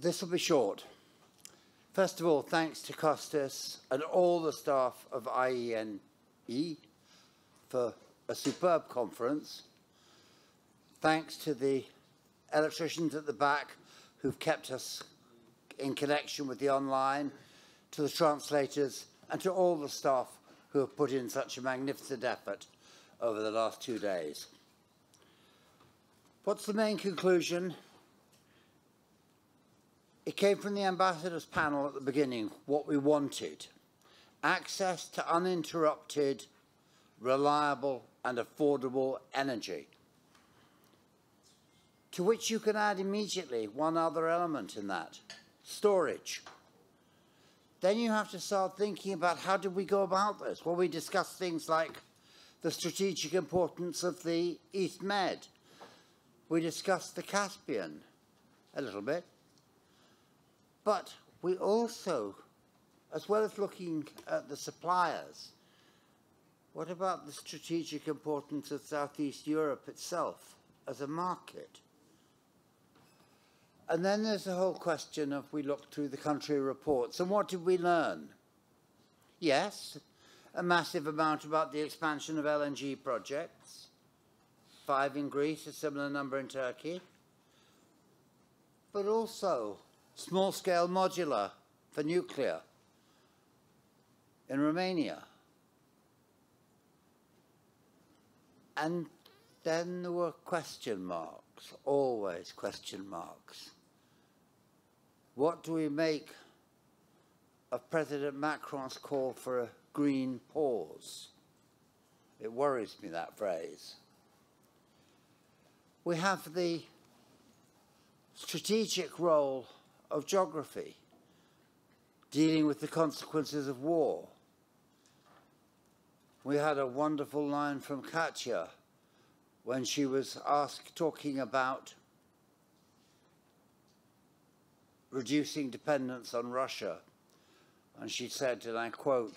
This will be short. First of all, thanks to Costas and all the staff of IENE for a superb conference. Thanks to the electricians at the back who've kept us in connection with the online, to the translators, and to all the staff who have put in such a magnificent effort over the last 2 days. What's the main conclusion? It came from the ambassadors panel at the beginning, what we wanted: access to uninterrupted, reliable and affordable energy, to which you can add immediately one other element in that: storage. Then you have to start thinking about how do we go about this? Well, we discussed things like the strategic importance of the East Med. We discussed the Caspian a little bit. But we also, as well as looking at the suppliers, what about the strategic importance of Southeast Europe itself as a market? And then there's the whole question of, we looked through the country reports, and what did we learn? Yes, a massive amount about the expansion of LNG projects, 5 in Greece, a similar number in Turkey, but also small-scale modular for nuclear in Romania. And then there were question marks, always question marks. What do we make of President Macron's call for a green pause? It worries me, that phrase. We have the strategic role of geography, dealing with the consequences of war. We had a wonderful line from Katya when she was asked, talking about reducing dependence on Russia, and she said, and I quote,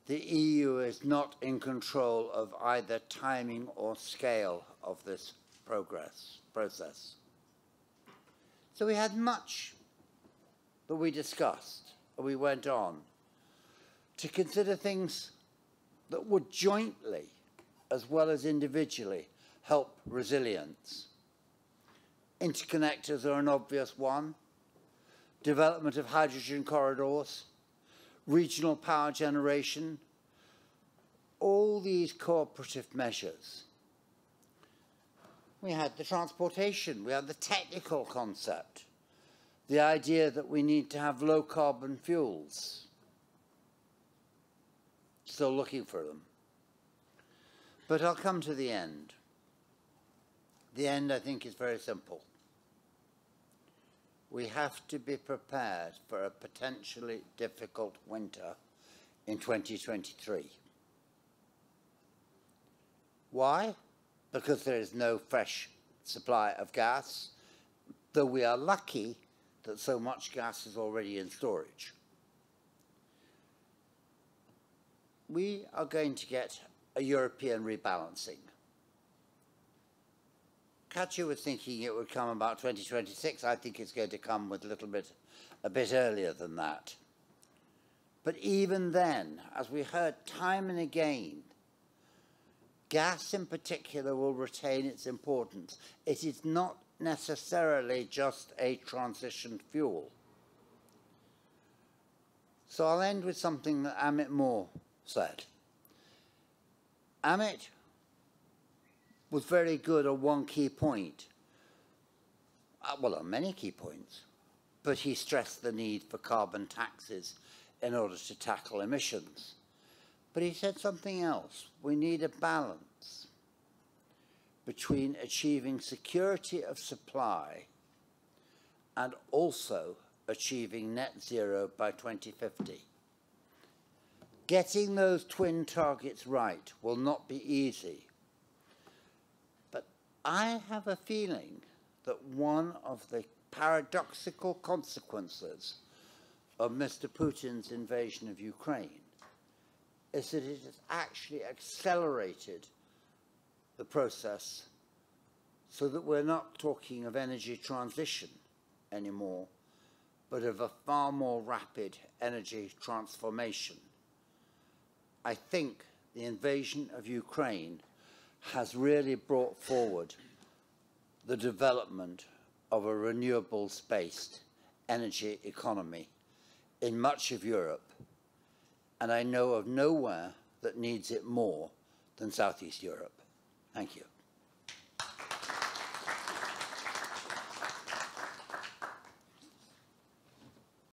"The EU is not in control of either timing or scale of this process." So we had much that we discussed, and we went on to consider things that would jointly, as well as individually, help resilience. Interconnectors are an obvious one. Development of hydrogen corridors, regional power generation, all these cooperative measures. We had the transportation, we had the technical concept, the idea that we need to have low-carbon fuels. Still looking for them. But I'll come to the end. The end, I think, is very simple. We have to be prepared for a potentially difficult winter in 2023. Why? Because there is no fresh supply of gas, though we are lucky that so much gas is already in storage. We are going to get a European rebalancing. Katya was thinking it would come about 2026. I think it's going to come with a bit earlier than that. But even then, as we heard time and again, gas in particular will retain its importance. It is not necessarily just a transition fuel. So I'll end with something that Amit Moore said. Amit was very good on one key point, well, on many key points, but he stressed the need for carbon taxes in order to tackle emissions. But he said something else. We need a balance between achieving security of supply and also achieving net zero by 2050. Getting those twin targets right will not be easy. But I have a feeling that one of the paradoxical consequences of Mr. Putin's invasion of Ukraine is that it has actually accelerated the process so that we're not talking of energy transition anymore, but of a far more rapid energy transformation. I think the invasion of Ukraine has really brought forward the development of a renewables-based energy economy in much of Europe, and I know of nowhere that needs it more than Southeast Europe. Thank you.